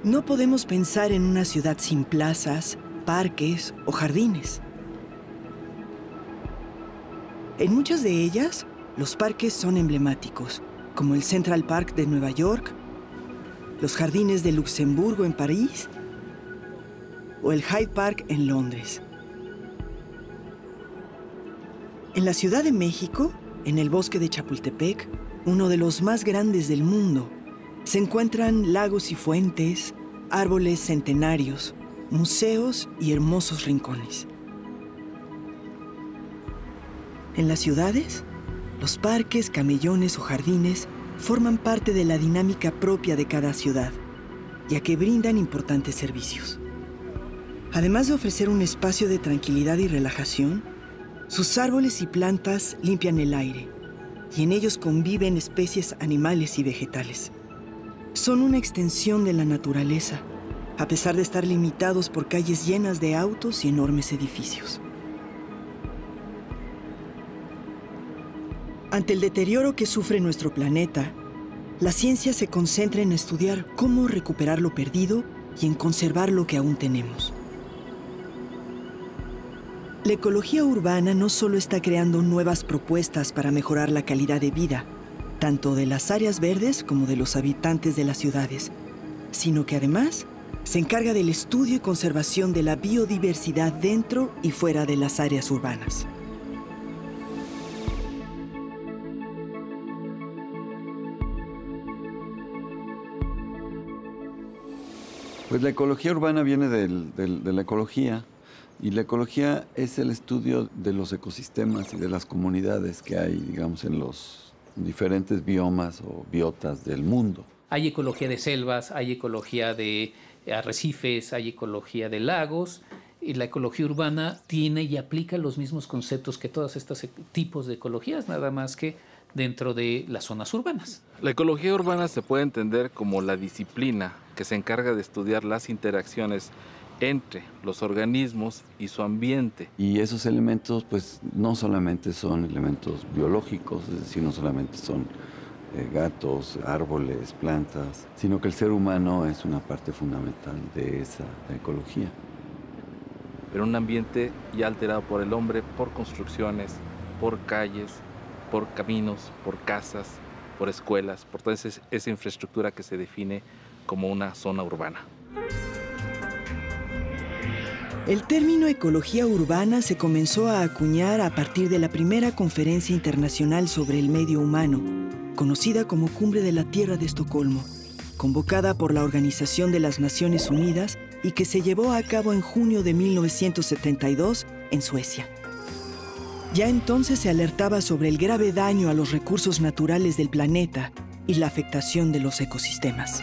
No podemos pensar en una ciudad sin plazas, parques o jardines. En muchas de ellas, los parques son emblemáticos, como el Central Park de Nueva York, los Jardines de Luxemburgo en París o el Hyde Park en Londres. En la Ciudad de México, en el bosque de Chapultepec, uno de los más grandes del mundo, se encuentran lagos y fuentes, árboles centenarios, museos y hermosos rincones. En las ciudades, los parques, camellones o jardines forman parte de la dinámica propia de cada ciudad, ya que brindan importantes servicios. Además de ofrecer un espacio de tranquilidad y relajación, sus árboles y plantas limpian el aire, y en ellos conviven especies animales y vegetales. Son una extensión de la naturaleza, a pesar de estar limitados por calles llenas de autos y enormes edificios. Ante el deterioro que sufre nuestro planeta, la ciencia se concentra en estudiar cómo recuperar lo perdido y en conservar lo que aún tenemos. La ecología urbana no solo está creando nuevas propuestas para mejorar la calidad de vida, tanto de las áreas verdes como de los habitantes de las ciudades, sino que además se encarga del estudio y conservación de la biodiversidad dentro y fuera de las áreas urbanas. Pues la ecología urbana viene de la ecología, y la ecología es el estudio de los ecosistemas y de las comunidades que hay, digamos, en los diferentes biomas o biotas del mundo. Hay ecología de selvas, hay ecología de arrecifes, hay ecología de lagos, y la ecología urbana tiene y aplica los mismos conceptos que todos estos tipos de ecologías, nada más que dentro de las zonas urbanas. La ecología urbana se puede entender como la disciplina que se encarga de estudiar las interacciones entre los organismos y su ambiente. Y esos elementos, pues, no solamente son elementos biológicos, es decir, no solamente son gatos, árboles, plantas, sino que el ser humano es una parte fundamental de esa ecología. Pero un ambiente ya alterado por el hombre, por construcciones, por calles, por caminos, por casas, por escuelas, por toda esa infraestructura que se define como una zona urbana. El término ecología urbana se comenzó a acuñar a partir de la primera conferencia internacional sobre el medio humano, conocida como Cumbre de la Tierra de Estocolmo, convocada por la Organización de las Naciones Unidas y que se llevó a cabo en junio de 1972 en Suecia. Ya entonces se alertaba sobre el grave daño a los recursos naturales del planeta y la afectación de los ecosistemas.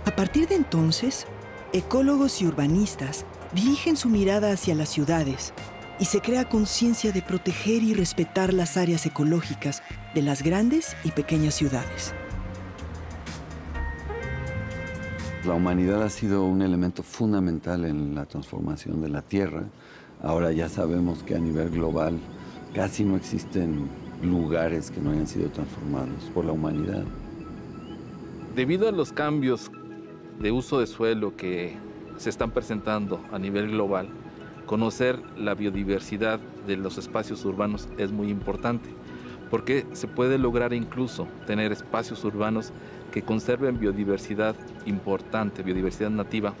A partir de entonces, ecólogos y urbanistas dirigen su mirada hacia las ciudades y se crea conciencia de proteger y respetar las áreas ecológicas de las grandes y pequeñas ciudades. La humanidad ha sido un elemento fundamental en la transformación de la Tierra. Ahora ya sabemos que a nivel global casi no existen lugares que no hayan sido transformados por la humanidad. Debido a los cambios de uso de suelo que se están presentando a nivel global, conocer la biodiversidad de los espacios urbanos es muy importante, porque se puede lograr incluso tener espacios urbanos que conserven biodiversidad importante, biodiversidad nativa,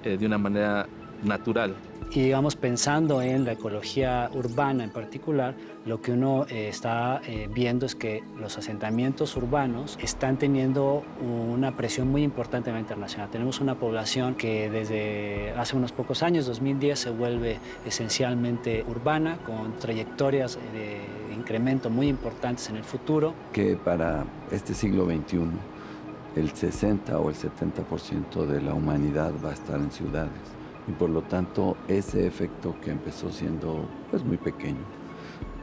de una manera natural. Y digamos, pensando en la ecología urbana en particular, lo que uno está viendo es que los asentamientos urbanos están teniendo una presión muy importante a nivel internacional. Tenemos una población que desde hace unos pocos años, 2010, se vuelve esencialmente urbana, con trayectorias de incremento muy importantes en el futuro. Que para este siglo XXI, el 60 o el 70% de la humanidad va a estar en ciudades. Y por lo tanto, ese efecto que empezó siendo pues, muy pequeño,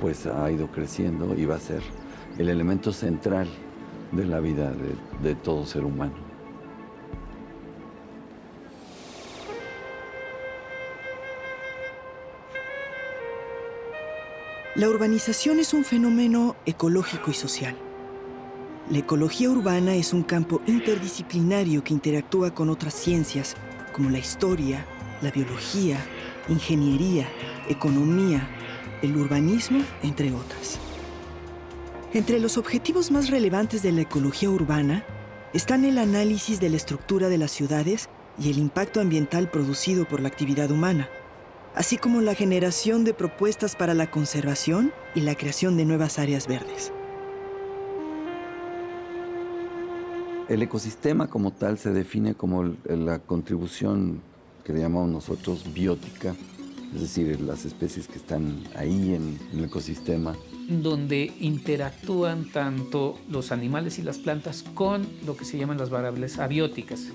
pues ha ido creciendo y va a ser el elemento central de la vida de todo ser humano. La urbanización es un fenómeno ecológico y social. La ecología urbana es un campo interdisciplinario que interactúa con otras ciencias, como la historia, la biología, ingeniería, economía, el urbanismo, entre otras. Entre los objetivos más relevantes de la ecología urbana están el análisis de la estructura de las ciudades y el impacto ambiental producido por la actividad humana, así como la generación de propuestas para la conservación y la creación de nuevas áreas verdes. El ecosistema como tal se define como la contribución que le llamamos nosotros biótica, es decir, las especies que están ahí en el ecosistema. Donde interactúan tanto los animales y las plantas con lo que se llaman las variables abióticas.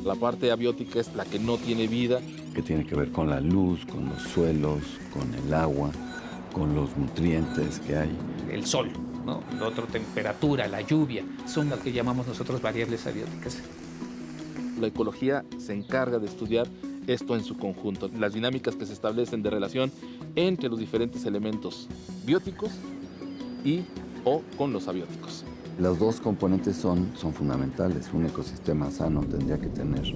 La parte abiótica es la que no tiene vida. Que tiene que ver con la luz, con los suelos, con el agua, con los nutrientes que hay. El sol, ¿no? La otra temperatura, la lluvia, son las que llamamos nosotros variables abióticas. La ecología se encarga de estudiar esto en su conjunto, las dinámicas que se establecen de relación entre los diferentes elementos bióticos y o con los abióticos. Los dos componentes son fundamentales. Un ecosistema sano tendría que tener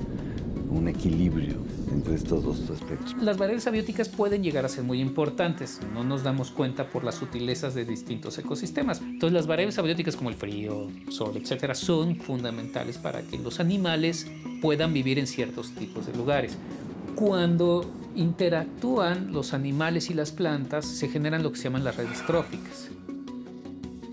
un equilibrio entre estos dos aspectos. Las variables abióticas pueden llegar a ser muy importantes. No nos damos cuenta por las sutilezas de distintos ecosistemas. Entonces, las variables abióticas como el frío, sol, etcétera, son fundamentales para que los animales puedan vivir en ciertos tipos de lugares. Cuando interactúan los animales y las plantas, se generan lo que se llaman las redes tróficas.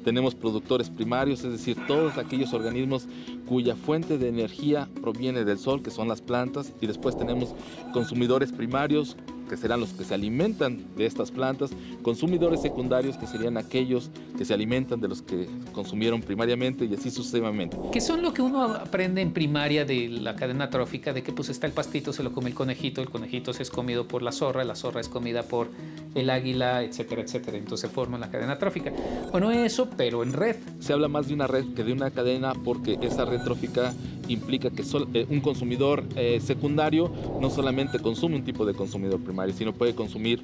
Tenemos productores primarios, es decir, todos aquellos organismos cuya fuente de energía proviene del sol, que son las plantas, y después tenemos consumidores primarios, que serán los que se alimentan de estas plantas, consumidores secundarios, que serían aquellos que se alimentan de los que consumieron primariamente, y así sucesivamente. Que son lo que uno aprende en primaria de la cadena trófica, de que pues está el pastito, se lo come el conejito se es comido por la zorra es comida por el águila, etcétera, etcétera. Entonces forman la cadena trófica. Bueno, eso, pero en red. Se habla más de una red que de una cadena, porque esa red trófica implica que un consumidor secundario no solamente consume un tipo de consumidor primario, sino puede consumir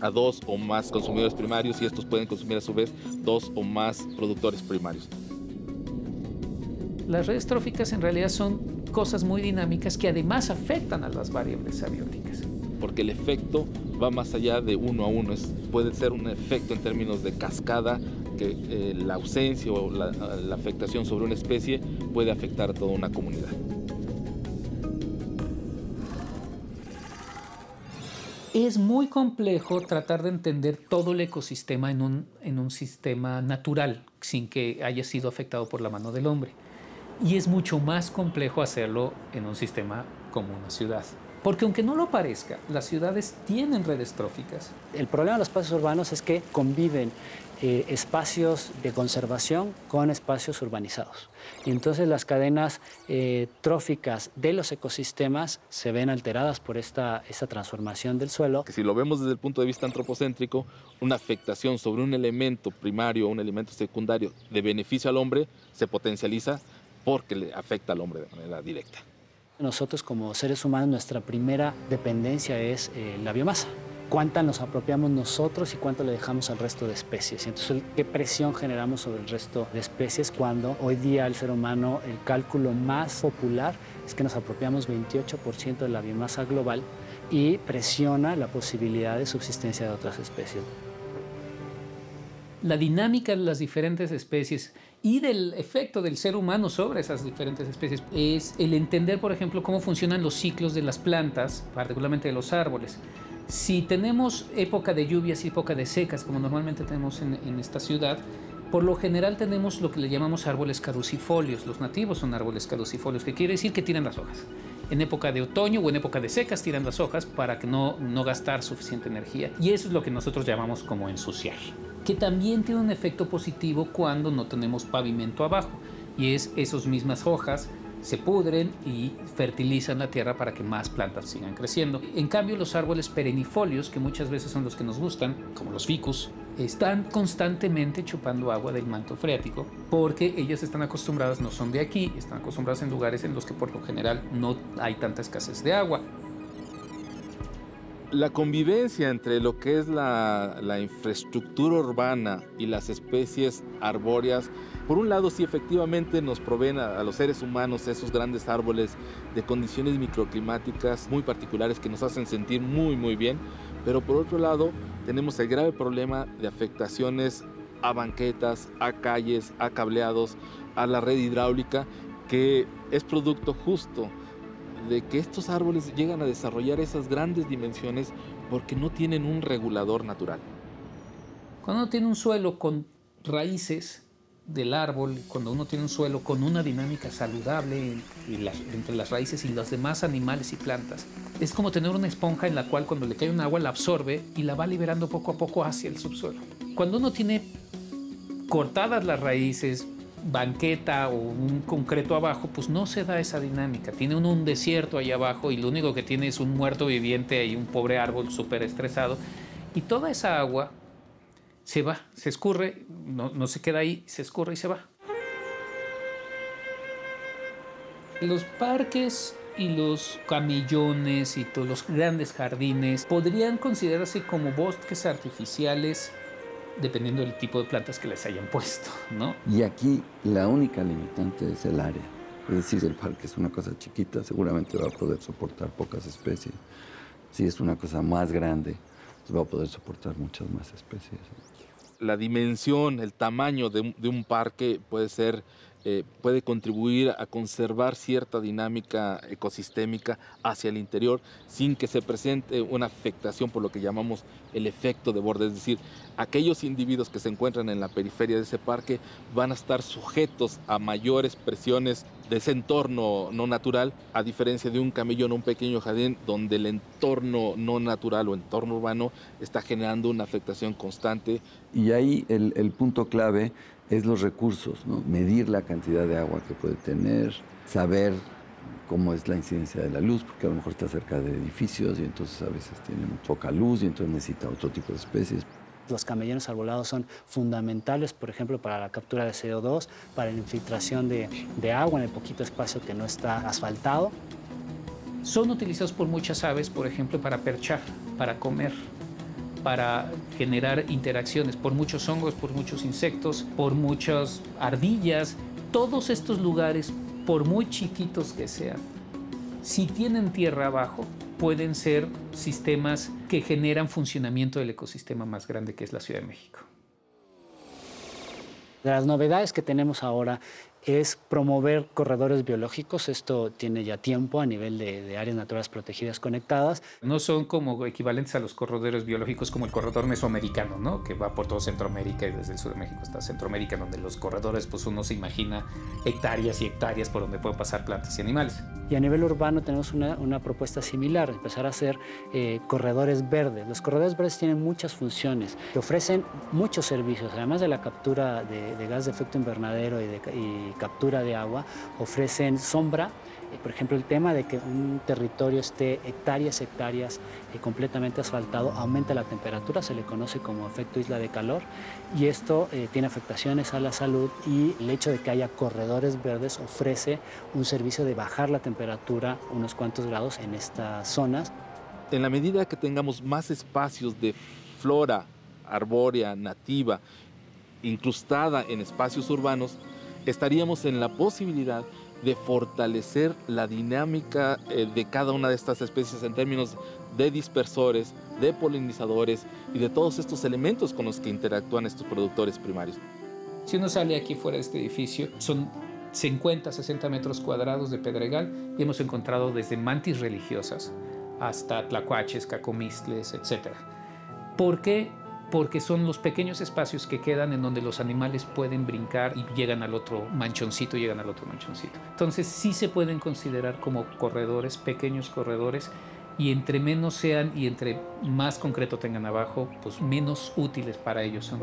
a dos o más consumidores primarios, y estos pueden consumir a su vez dos o más productores primarios. Las redes tróficas en realidad son cosas muy dinámicas que además afectan a las variables abióticas. Porque el efecto va más allá de uno a uno, puede ser un efecto en términos de cascada, que la ausencia o la afectación sobre una especie puede afectar a toda una comunidad. Es muy complejo tratar de entender todo el ecosistema en un sistema natural, sin que haya sido afectado por la mano del hombre. Y es mucho más complejo hacerlo en un sistema como una ciudad. Porque aunque no lo parezca, las ciudades tienen redes tróficas. El problema de los espacios urbanos es que conviven espacios de conservación con espacios urbanizados. Y entonces las cadenas tróficas de los ecosistemas se ven alteradas por esta transformación del suelo. Que si lo vemos desde el punto de vista antropocéntrico, una afectación sobre un elemento primario o un elemento secundario de beneficio al hombre se potencializa porque le afecta al hombre de manera directa. Nosotros como seres humanos, nuestra primera dependencia es la biomasa. Cuánta nos apropiamos nosotros y cuánto le dejamos al resto de especies. Y entonces, ¿qué presión generamos sobre el resto de especies cuando hoy día el ser humano, el cálculo más popular es que nos apropiamos 28% de la biomasa global y presiona la posibilidad de subsistencia de otras especies? La dinámica de las diferentes especies y del efecto del ser humano sobre esas diferentes especies es el entender, por ejemplo, cómo funcionan los ciclos de las plantas, particularmente de los árboles. Si tenemos época de lluvias y época de secas, como normalmente tenemos en esta ciudad, por lo general tenemos lo que le llamamos árboles caducifolios. Los nativos son árboles caducifolios, que quiere decir que tiran las hojas. En época de otoño o en época de secas tiran las hojas para que no gastar suficiente energía. Y eso es lo que nosotros llamamos como ensuciar, que también tiene un efecto positivo cuando no tenemos pavimento abajo, y es esas mismas hojas se pudren y fertilizan la tierra para que más plantas sigan creciendo. En cambio, los árboles perennifolios, que muchas veces son los que nos gustan, como los ficus, están constantemente chupando agua del manto freático porque ellas están acostumbradas, no son de aquí, están acostumbradas en lugares en los que por lo general no hay tanta escasez de agua. La convivencia entre lo que es la infraestructura urbana y las especies arbóreas, por un lado sí efectivamente nos proveen a los seres humanos esos grandes árboles de condiciones microclimáticas muy particulares que nos hacen sentir muy bien, pero por otro lado tenemos el grave problema de afectaciones a banquetas, a calles, a cableados, a la red hidráulica, que es producto justo de que estos árboles llegan a desarrollar esas grandes dimensiones porque no tienen un regulador natural. Cuando uno tiene un suelo con raíces del árbol, cuando uno tiene un suelo con una dinámica saludable entre las raíces y los demás animales y plantas, es como tener una esponja en la cual cuando le cae un agua la absorbe y la va liberando poco a poco hacia el subsuelo. Cuando uno tiene cortadas las raíces, banqueta o un concreto abajo, pues no se da esa dinámica. Tiene uno un desierto ahí abajo y lo único que tiene es un muerto viviente y un pobre árbol súper estresado. Y toda esa agua se va, se escurre, no se queda ahí, se escurre y se va. Los parques y los camellones y todos los grandes jardines podrían considerarse como bosques artificiales dependiendo del tipo de plantas que les hayan puesto, ¿no? Y aquí la única limitante es el área. Es decir, el parque es una cosa chiquita, seguramente va a poder soportar pocas especies. Si es una cosa más grande, pues va a poder soportar muchas más especies. La dimensión, el tamaño de un parque puede contribuir a conservar cierta dinámica ecosistémica hacia el interior sin que se presente una afectación por lo que llamamos el efecto de borde. Es decir, aquellos individuos que se encuentran en la periferia de ese parque van a estar sujetos a mayores presiones de ese entorno no natural, a diferencia de un camellón o un pequeño jardín donde el entorno no natural o entorno urbano está generando una afectación constante. Y ahí el punto clave es los recursos, ¿no? Medir la cantidad de agua que puede tener, saber cómo es la incidencia de la luz, porque a lo mejor está cerca de edificios y entonces a veces tiene poca luz y entonces necesita otro tipo de especies. Los camellones arbolados son fundamentales, por ejemplo, para la captura de CO2, para la infiltración de agua en el poquito espacio que no está asfaltado. Son utilizados por muchas aves, por ejemplo, para perchar, para comer, para generar interacciones, por muchos hongos, por muchos insectos, por muchas ardillas. Todos estos lugares, por muy chiquitos que sean, si tienen tierra abajo, pueden ser sistemas que generan funcionamiento del ecosistema más grande que es la Ciudad de México. De las novedades que tenemos ahora es promover corredores biológicos. Esto tiene ya tiempo a nivel de áreas naturales protegidas conectadas. No son como equivalentes a los corredores biológicos como el corredor mesoamericano, ¿no? Que va por todo Centroamérica y desde el sur de México hasta Centroamérica, donde los corredores, pues uno se imagina hectáreas y hectáreas por donde pueden pasar plantas y animales. Y a nivel urbano tenemos una propuesta similar, empezar a hacer corredores verdes. Los corredores verdes tienen muchas funciones, que ofrecen muchos servicios, además de la captura de gas de efecto invernadero y captura de agua, ofrecen sombra. Por ejemplo, el tema de que un territorio esté hectáreas completamente asfaltado aumenta la temperatura, se le conoce como efecto isla de calor, y esto tiene afectaciones a la salud, y el hecho de que haya corredores verdes ofrece un servicio de bajar la temperatura unos cuantos grados en estas zonas. En la medida que tengamos más espacios de flora arbórea nativa incrustada en espacios urbanos, estaríamos en la posibilidad de fortalecer la dinámica de cada una de estas especies en términos de dispersores, de polinizadores y de todos estos elementos con los que interactúan estos productores primarios. Si uno sale aquí fuera de este edificio, son 50, 60 metros cuadrados de pedregal y hemos encontrado desde mantis religiosas hasta tlacuaches, cacomistles, etc. ¿Por qué? Porque son los pequeños espacios que quedan en donde los animales pueden brincar y llegan al otro manchoncito, Entonces sí se pueden considerar como corredores, pequeños corredores, y entre menos sean y entre más concreto tengan abajo, pues menos útiles para ellos son.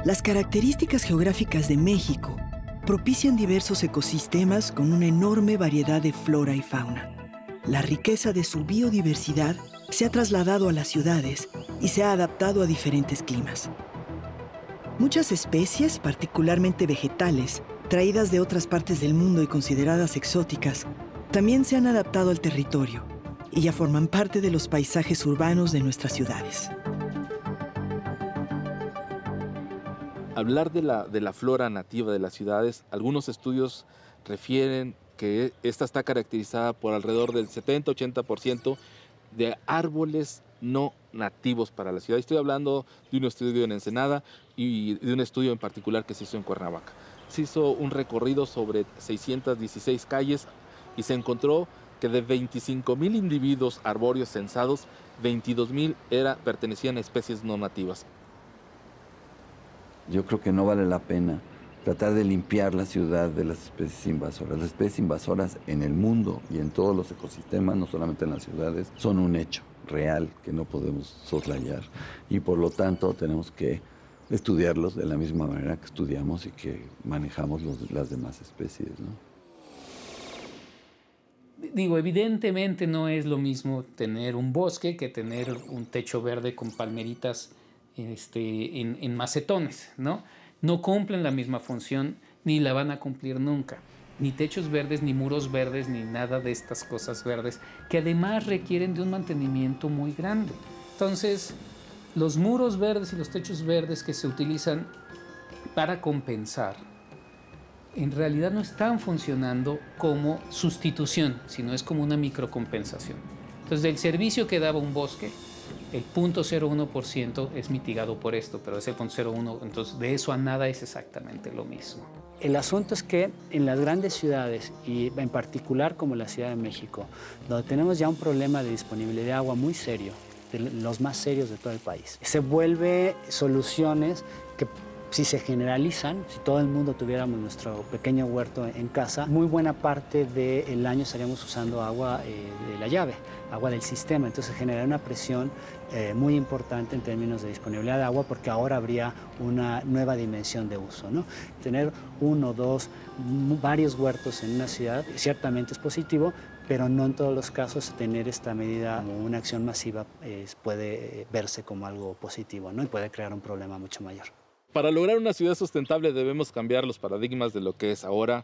Las características geográficas de México propician diversos ecosistemas con una enorme variedad de flora y fauna. La riqueza de su biodiversidad se ha trasladado a las ciudades y se ha adaptado a diferentes climas. Muchas especies, particularmente vegetales, traídas de otras partes del mundo y consideradas exóticas, también se han adaptado al territorio y ya forman parte de los paisajes urbanos de nuestras ciudades. Hablar de la flora nativa de las ciudades, algunos estudios refieren que esta está caracterizada por alrededor del 70-80% de árboles no nativos para la ciudad. Estoy hablando de un estudio en Ensenada y de un estudio en particular que se hizo en Cuernavaca. Se hizo un recorrido sobre 616 calles y se encontró que de 25,000 individuos arbóreos censados, 22,000 pertenecían a especies no nativas. Yo creo que no vale la pena tratar de limpiar la ciudad de las especies invasoras. Las especies invasoras en el mundo y en todos los ecosistemas, no solamente en las ciudades, son un hecho real que no podemos soslayar. Y por lo tanto tenemos que estudiarlos de la misma manera que estudiamos y que manejamos las demás especies, ¿no? Digo, evidentemente no es lo mismo tener un bosque que tener un techo verde con palmeritas en macetones, ¿no? No cumplen la misma función ni la van a cumplir nunca. Ni techos verdes, ni muros verdes, ni nada de estas cosas verdes, que además requieren de un mantenimiento muy grande. Entonces, los muros verdes y los techos verdes que se utilizan para compensar, en realidad no están funcionando como sustitución, sino es como una microcompensación. Entonces, del servicio que daba un bosque, el 0.01% es mitigado por esto, pero es el 0.01%, entonces de eso a nada es exactamente lo mismo. El asunto es que en las grandes ciudades, y en particular como la Ciudad de México, donde tenemos ya un problema de disponibilidad de agua muy serio, de los más serios de todo el país, se vuelve soluciones que si se generalizan, si todo el mundo tuviéramos nuestro pequeño huerto en casa, muy buena parte del año estaríamos usando agua de la llave, agua del sistema. Entonces genera una presión muy importante en términos de disponibilidad de agua, porque ahora habría una nueva dimensión de uso, ¿no? Tener uno, dos, varios huertos en una ciudad ciertamente es positivo, pero no en todos los casos tener esta medida como una acción masiva puede verse como algo positivo, ¿no? Y puede crear un problema mucho mayor. Para lograr una ciudad sustentable debemos cambiar los paradigmas de lo que es ahora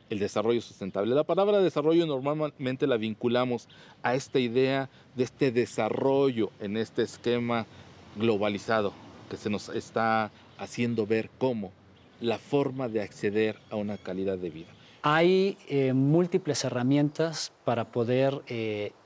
el desarrollo sustentable. La palabra desarrollo normalmente la vinculamos a esta idea de este desarrollo en este esquema globalizado que se nos está haciendo ver como la forma de acceder a una calidad de vida. Hay múltiples herramientas para poder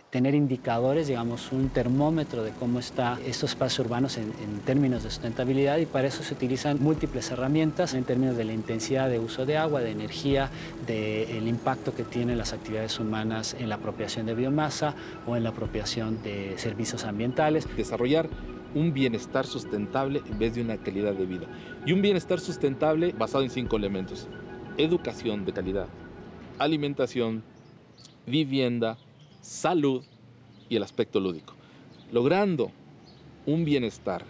tener indicadores, digamos, un termómetro de cómo están estos espacios urbanos en términos de sustentabilidad, y para eso se utilizan múltiples herramientas en términos de la intensidad de uso de agua, de energía, del impacto que tienen las actividades humanas en la apropiación de biomasa o en la apropiación de servicios ambientales. Desarrollar un bienestar sustentable en vez de una calidad de vida. Y un bienestar sustentable basado en 5 elementos: educación de calidad, alimentación, vivienda, salud y el aspecto lúdico. Logrando un bienestar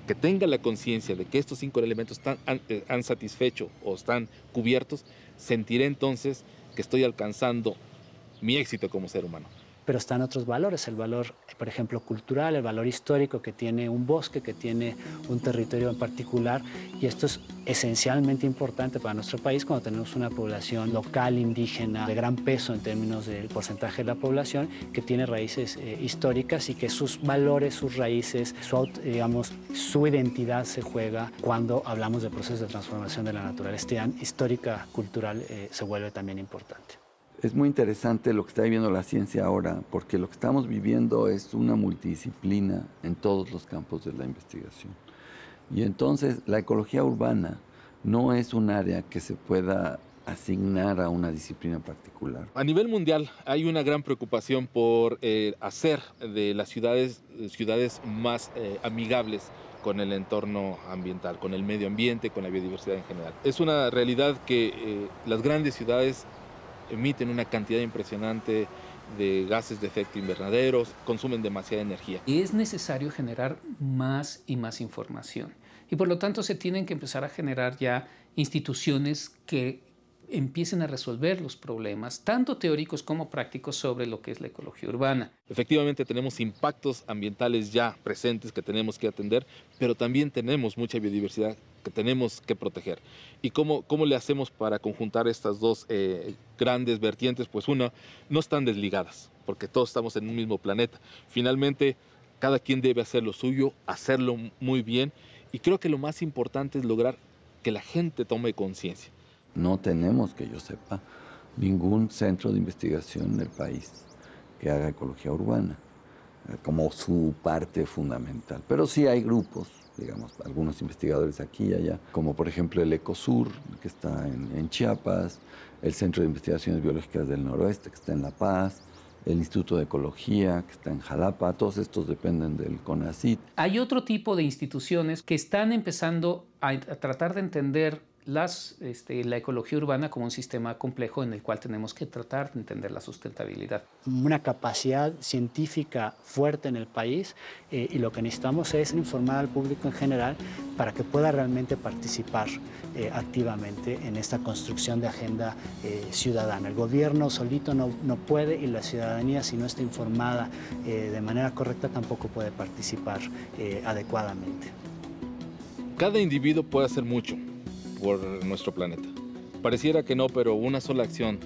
que tenga la conciencia de que estos 5 elementos han satisfecho o están cubiertos, sentiré entonces que estoy alcanzando mi éxito como ser humano. Pero están otros valores, el valor, por ejemplo, cultural, el valor histórico que tiene un bosque, que tiene un territorio en particular, y esto es esencialmente importante para nuestro país cuando tenemos una población local, indígena, de gran peso en términos del porcentaje de la población, que tiene raíces históricas, y que sus valores, sus raíces, su identidad se juega cuando hablamos de procesos de transformación de la naturaleza. Esta idea histórica, cultural, se vuelve también importante. Es muy interesante lo que está viviendo la ciencia ahora, porque lo que estamos viviendo es una multidisciplina en todos los campos de la investigación. Y entonces la ecología urbana no es un área que se pueda asignar a una disciplina particular. A nivel mundial hay una gran preocupación por hacer de las ciudades más amigables con el entorno ambiental, con el medio ambiente, con la biodiversidad en general. Es una realidad que las grandes ciudades emiten una cantidad impresionante de gases de efecto invernadero, consumen demasiada energía. Es necesario generar más y más información, y por lo tanto se tienen que empezar a generar ya instituciones que empiecen a resolver los problemas, tanto teóricos como prácticos, sobre lo que es la ecología urbana. Efectivamente tenemos impactos ambientales ya presentes que tenemos que atender, pero también tenemos mucha biodiversidad que tenemos que proteger. ¿Y cómo le hacemos para conjuntar estas dos grandes vertientes? Pues una, no están desligadas, porque todos estamos en un mismo planeta. Finalmente, cada quien debe hacer lo suyo, hacerlo muy bien, y creo que lo más importante es lograr que la gente tome conciencia. No tenemos, que yo sepa, ningún centro de investigación en el país que haga ecología urbana como su parte fundamental. Pero sí hay grupos, digamos, algunos investigadores aquí y allá, como por ejemplo el Ecosur, que está en Chiapas, el Centro de Investigaciones Biológicas del Noroeste, que está en La Paz, el Instituto de Ecología, que está en Jalapa. Todos estos dependen del CONACYT. Hay otro tipo de instituciones que están empezando a tratar de entender la ecología urbana como un sistema complejo en el cual tenemos que tratar de entender la sustentabilidad. Una capacidad científica fuerte en el país y lo que necesitamos es informar al público en general para que pueda realmente participar activamente en esta construcción de agenda ciudadana. El gobierno solito no puede, y la ciudadanía, si no está informada de manera correcta, tampoco puede participar adecuadamente. Cada individuo puede hacer mucho por nuestro planeta. Pareciera que no, pero una sola acción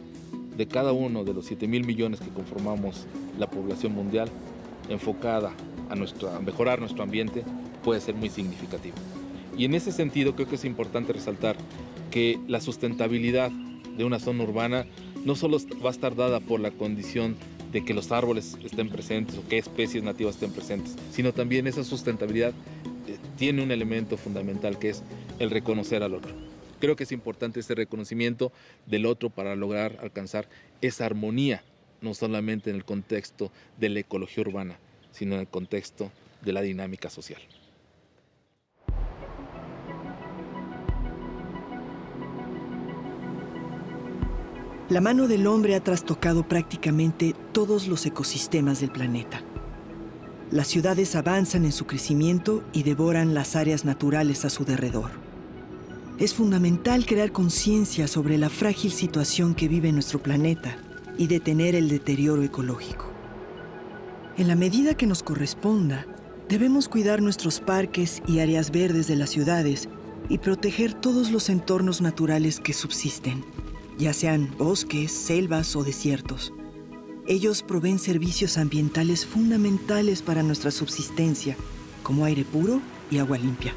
de cada uno de los 7.000 millones que conformamos la población mundial, enfocada a mejorar nuestro ambiente, puede ser muy significativa. Y en ese sentido creo que es importante resaltar que la sustentabilidad de una zona urbana no solo va a estar dada por la condición de que los árboles estén presentes o que especies nativas estén presentes, sino también esa sustentabilidad tiene un elemento fundamental, que es el reconocer al otro. Creo que es importante ese reconocimiento del otro para lograr alcanzar esa armonía, no solamente en el contexto de la ecología urbana, sino en el contexto de la dinámica social. La mano del hombre ha trastocado prácticamente todos los ecosistemas del planeta. Las ciudades avanzan en su crecimiento y devoran las áreas naturales a su derredor. Es fundamental crear conciencia sobre la frágil situación que vive nuestro planeta y detener el deterioro ecológico. En la medida que nos corresponda, debemos cuidar nuestros parques y áreas verdes de las ciudades y proteger todos los entornos naturales que subsisten, ya sean bosques, selvas o desiertos. Ellos proveen servicios ambientales fundamentales para nuestra subsistencia, como aire puro y agua limpia.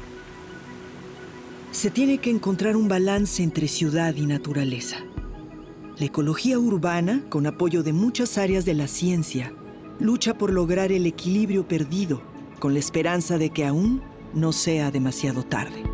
Se tiene que encontrar un balance entre ciudad y naturaleza. La ecología urbana, con apoyo de muchas áreas de la ciencia, lucha por lograr el equilibrio perdido, con la esperanza de que aún no sea demasiado tarde.